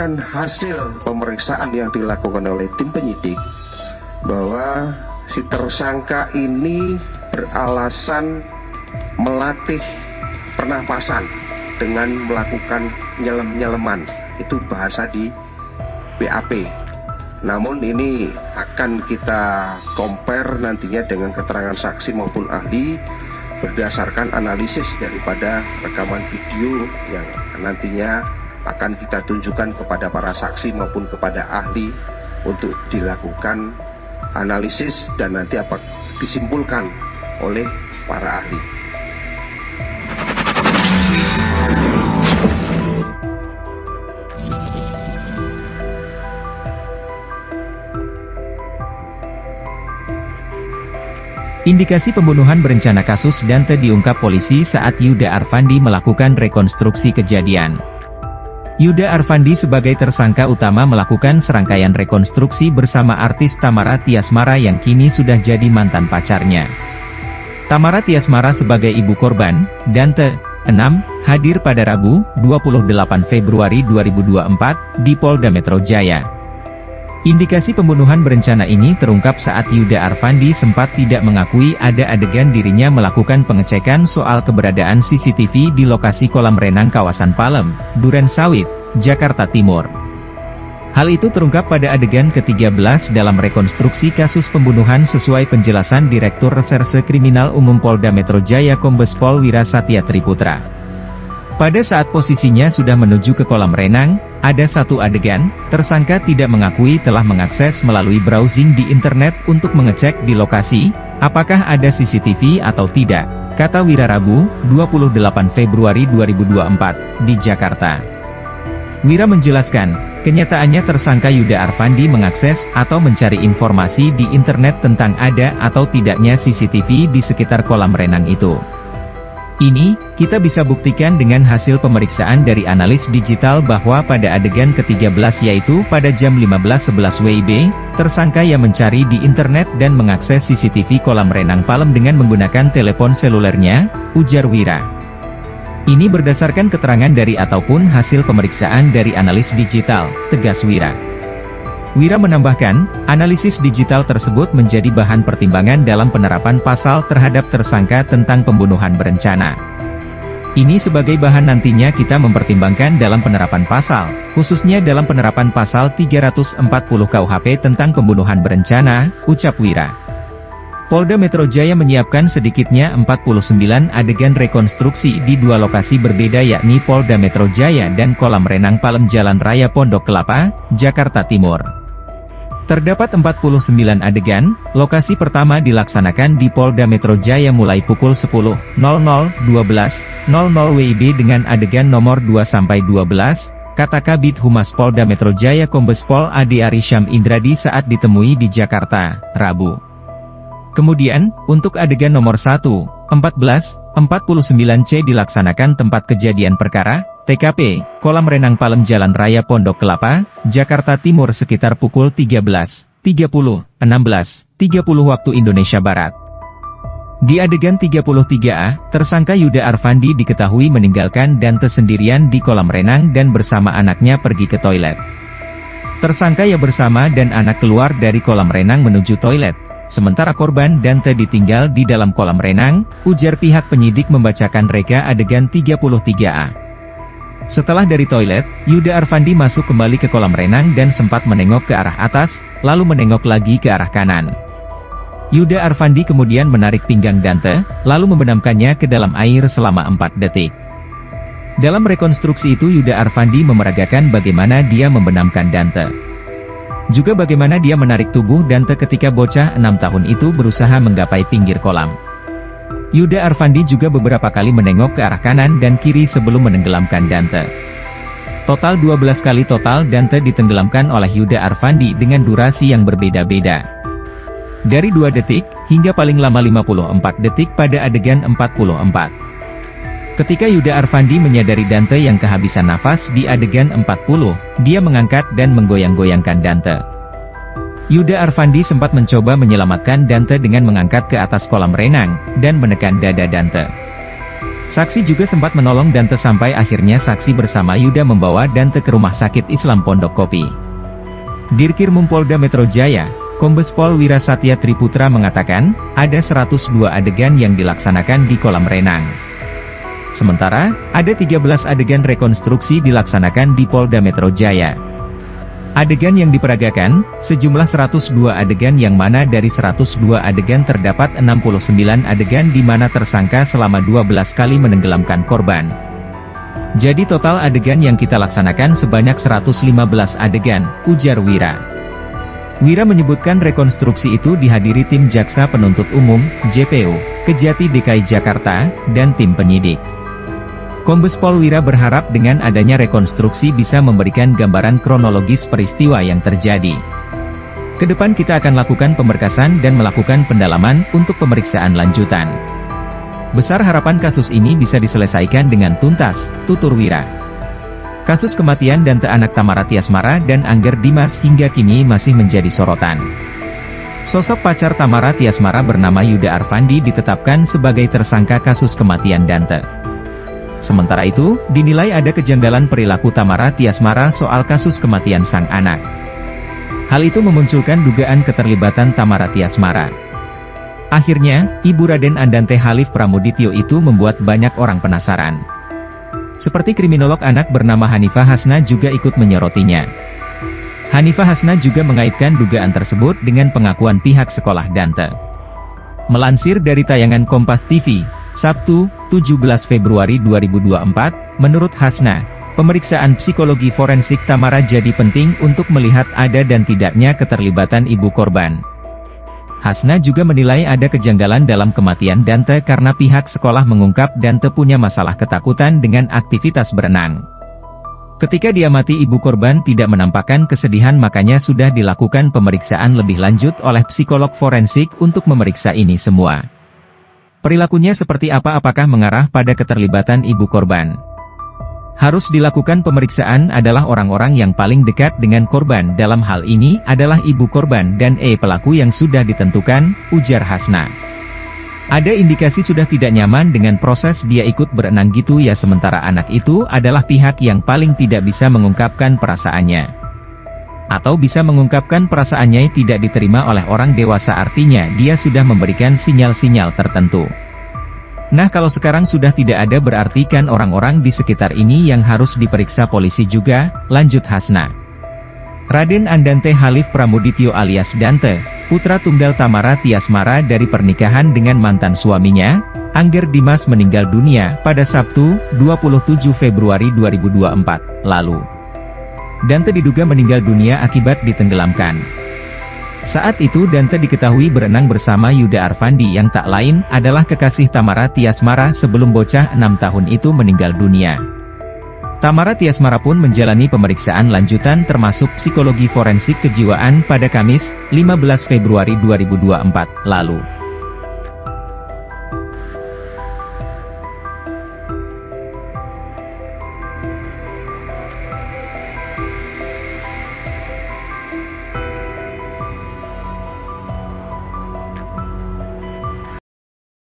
berdasarkan hasil pemeriksaan yang dilakukan oleh tim penyidik bahwa si tersangka ini beralasan melatih pernapasan dengan melakukan nyelem-nyeleman, itu bahasa di BAP. Namun ini akan kita compare nantinya dengan keterangan saksi maupun ahli berdasarkan analisis daripada rekaman video yang nantinya akan kita tunjukkan kepada para saksi maupun kepada ahli untuk dilakukan analisis dan nanti apa disimpulkan oleh para ahli. Indikasi pembunuhan berencana kasus Dante diungkap polisi saat Yuda Arfandi melakukan rekonstruksi kejadian. Yuda Arfandi sebagai tersangka utama melakukan serangkaian rekonstruksi bersama artis Tamara Tiasmara yang kini sudah jadi mantan pacarnya. Tamara Tiasmara sebagai ibu korban, Dante, 6, hadir pada Rabu, 28 Februari 2024, di Polda Metro Jaya. Indikasi pembunuhan berencana ini terungkap saat Yuda Arfandi sempat tidak mengakui ada adegan dirinya melakukan pengecekan soal keberadaan CCTV di lokasi kolam renang kawasan Palem, Duren Sawit, Jakarta Timur. Hal itu terungkap pada adegan ke-13 dalam rekonstruksi kasus pembunuhan sesuai penjelasan Direktur Reserse Kriminal Umum Polda Metro Jaya Kombes Pol Wira Satya Triputra. Pada saat posisinya sudah menuju ke kolam renang, ada satu adegan, tersangka tidak mengakui telah mengakses melalui browsing di internet untuk mengecek di lokasi, apakah ada CCTV atau tidak, kata Wira Rabu, 28 Februari 2024, di Jakarta. Wira menjelaskan, kenyataannya tersangka Yuda Arfandi mengakses atau mencari informasi di internet tentang ada atau tidaknya CCTV di sekitar kolam renang itu. Ini, kita bisa buktikan dengan hasil pemeriksaan dari analis digital bahwa pada adegan ke-13 yaitu pada jam 15.11 WIB, tersangka yang mencari di internet dan mengakses CCTV kolam renang Palem dengan menggunakan telepon selulernya, ujar Wira. Ini berdasarkan keterangan dari ataupun hasil pemeriksaan dari analis digital, tegas Wira. Wira menambahkan, analisis digital tersebut menjadi bahan pertimbangan dalam penerapan pasal terhadap tersangka tentang pembunuhan berencana. Ini sebagai bahan nantinya kita mempertimbangkan dalam penerapan pasal, khususnya dalam penerapan pasal 340 KUHP tentang pembunuhan berencana, ucap Wira. Polda Metro Jaya menyiapkan sedikitnya 49 adegan rekonstruksi di dua lokasi berbeda yakni Polda Metro Jaya dan kolam renang Palem Jalan Raya Pondok Kelapa, Jakarta Timur. Terdapat 49 adegan, lokasi pertama dilaksanakan di Polda Metro Jaya mulai pukul 10.00, 12.00 WIB dengan adegan nomor 2-12, kata Kabid Humas Polda Metro Jaya Kombes Pol Adi Arisham Indradi saat ditemui di Jakarta, Rabu. Kemudian, untuk adegan nomor 1, 14.49 C dilaksanakan tempat kejadian perkara, TKP, Kolam Renang Palem Jalan Raya Pondok Kelapa, Jakarta Timur sekitar pukul 13.30, 16.30 waktu Indonesia Barat. Di adegan 33A, tersangka Yuda Arfandi diketahui meninggalkan Dante sendirian di kolam renang dan bersama anaknya pergi ke toilet. Tersangka yang bersama dan anak keluar dari kolam renang menuju toilet. Sementara korban Dante ditinggal di dalam kolam renang, ujar pihak penyidik membacakan reka adegan 33A. Setelah dari toilet, Yuda Arfandi masuk kembali ke kolam renang dan sempat menengok ke arah atas, lalu menengok lagi ke arah kanan. Yuda Arfandi kemudian menarik pinggang Dante, lalu membenamkannya ke dalam air selama 4 detik. Dalam rekonstruksi itu Yuda Arfandi memeragakan bagaimana dia membenamkan Dante. Juga bagaimana dia menarik tubuh Dante ketika bocah 6 tahun itu berusaha menggapai pinggir kolam. Yuda Arfandi juga beberapa kali menengok ke arah kanan dan kiri sebelum menenggelamkan Dante. Total 12 kali total Dante ditenggelamkan oleh Yuda Arfandi dengan durasi yang berbeda-beda. Dari 2 detik, hingga paling lama 54 detik pada adegan 44. Ketika Yuda Arfandi menyadari Dante yang kehabisan nafas di adegan 40, dia mengangkat dan menggoyang-goyangkan Dante. Yuda Arfandi sempat mencoba menyelamatkan Dante dengan mengangkat ke atas kolam renang, dan menekan dada Dante. Saksi juga sempat menolong Dante sampai akhirnya saksi bersama Yuda membawa Dante ke Rumah Sakit Islam Pondok Kopi. Dirkrim Polda Metro Jaya, Kombes Pol Wira Satya Triputra mengatakan, ada 102 adegan yang dilaksanakan di kolam renang. Sementara, ada 13 adegan rekonstruksi dilaksanakan di Polda Metro Jaya. Adegan yang diperagakan, sejumlah 102 adegan yang mana dari 102 adegan terdapat 69 adegan di mana tersangka selama 12 kali menenggelamkan korban. Jadi total adegan yang kita laksanakan sebanyak 115 adegan, ujar Wira. Wira menyebutkan rekonstruksi itu dihadiri tim Jaksa Penuntut Umum, JPU, Kejati DKI Jakarta, dan tim penyidik. Kombes Pol Wira berharap dengan adanya rekonstruksi bisa memberikan gambaran kronologis peristiwa yang terjadi. Kedepan kita akan lakukan pemberkasan dan melakukan pendalaman untuk pemeriksaan lanjutan. Besar harapan kasus ini bisa diselesaikan dengan tuntas, tutur Wira. Kasus kematian Dante anak Tamara Tiasmara dan Angger Dimas hingga kini masih menjadi sorotan. Sosok pacar Tamara Tiasmara bernama Yuda Arfandi ditetapkan sebagai tersangka kasus kematian Dante. Sementara itu, dinilai ada kejanggalan perilaku Tamara Tiasmara soal kasus kematian sang anak. Hal itu memunculkan dugaan keterlibatan Tamara Tiasmara. Akhirnya, Ibu Raden Andante Halif Pramudityo itu membuat banyak orang penasaran. Seperti kriminolog anak bernama Hanifah Hasna juga ikut menyorotinya. Hanifah Hasna juga mengaitkan dugaan tersebut dengan pengakuan pihak sekolah Dante. Melansir dari tayangan Kompas TV, Sabtu, 17 Februari 2024, menurut Hasna, pemeriksaan psikologi forensik Tamara jadi penting untuk melihat ada dan tidaknya keterlibatan ibu korban. Hasna juga menilai ada kejanggalan dalam kematian Dante karena pihak sekolah mengungkap Dante punya masalah ketakutan dengan aktivitas berenang. Ketika diamati ibu korban tidak menampakkan kesedihan, makanya sudah dilakukan pemeriksaan lebih lanjut oleh psikolog forensik untuk memeriksa ini semua. Perilakunya seperti apa, apakah mengarah pada keterlibatan ibu korban? Harus dilakukan pemeriksaan adalah orang-orang yang paling dekat dengan korban, dalam hal ini adalah ibu korban dan pelaku yang sudah ditentukan, ujar Hasna. Ada indikasi sudah tidak nyaman dengan proses dia ikut berenang gitu ya, sementara anak itu adalah pihak yang paling tidak bisa mengungkapkan perasaannya. Atau bisa mengungkapkan perasaannya tidak diterima oleh orang dewasa, artinya dia sudah memberikan sinyal-sinyal tertentu. Nah, kalau sekarang sudah tidak ada, berarti kan orang-orang di sekitar ini yang harus diperiksa polisi juga, lanjut Hasna. Raden Andante Halif Pramudityo alias Dante, putra tunggal Tamara Tiasmara dari pernikahan dengan mantan suaminya, Angger Dimas, meninggal dunia pada Sabtu, 27 Februari 2024, lalu. Dante diduga meninggal dunia akibat ditenggelamkan. Saat itu Dante diketahui berenang bersama Yuda Arfandi yang tak lain adalah kekasih Tamara Tiasmara sebelum bocah 6 tahun itu meninggal dunia. Tamara Tiasmara pun menjalani pemeriksaan lanjutan termasuk psikologi forensik kejiwaan pada Kamis, 15 Februari 2024, lalu.